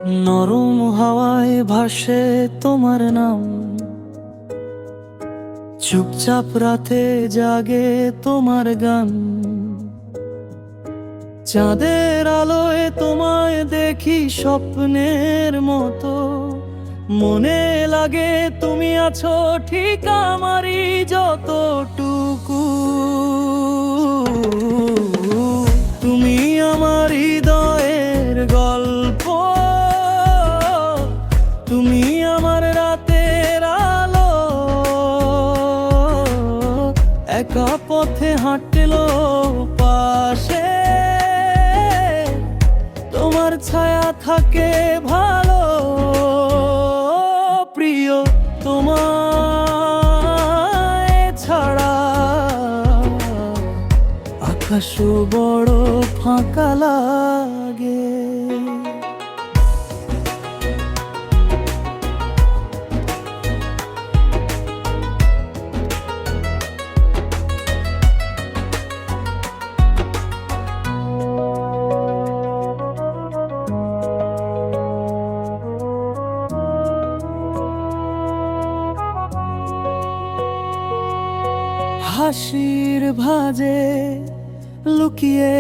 নরম হাওয়ায় ভাসে তোমার নাম, চুপচাপ রাতে জাগে তোমার গান। চাঁদের আলোয় তোমায় দেখি স্বপ্নের মতো, মনে লাগে তুমি আছো ঠিক আমারই যতটুকু। তুমি আমার হৃদয়ের গল্প, তুমি আমার রাতের আলো। একা পথে হাঁটলো পাশে, তোমার ছায়া থাকে ভালো। প্রিয়, তোমায় ছাড়া আকাশও বড় ফাঁকা লাগে। হাসির ভাঁজে লুকিয়ে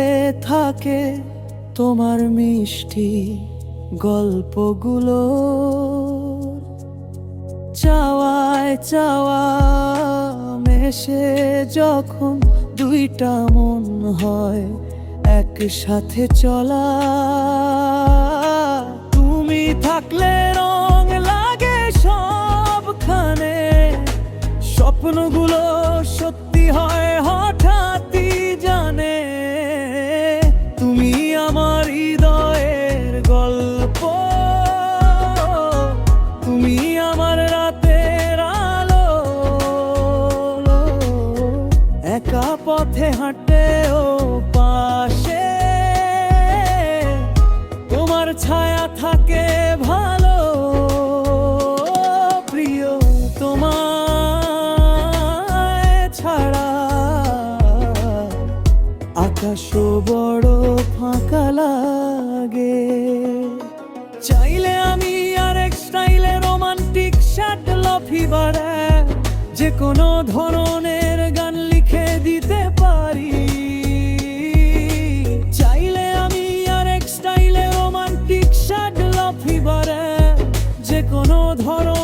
থাকে তোমার মিষ্টি গল্পগুলো। চাওয়ায় চাওয়া মেশে যখন দুইটা মন হয় একসাথে চলা। তুমি থাকলে রং লাগে সবখানে, স্বপ্নগুলো সত্যি হয় হঠাৎই জানে। তুমি আমার হৃদয়ের গল্প, তুমি আমার রাতের আলো। একা পথে হাঁটে ও পাশে, তোমার ছায়া থাকে ভালো। প্রিয়, তোমায় ছাড়া আকাশও বড় ফাঁকা লাগে। চাইলে আমি আরেক স্টাইলে রোমান্টিক শাটলা ফিভার যে কোনো ধরনের গান লিখে দিতে পারি। চাইলে আমি আরেক স্টাইলে রোমান্টিক শাটলা ফিভার যে কোনো ধরনের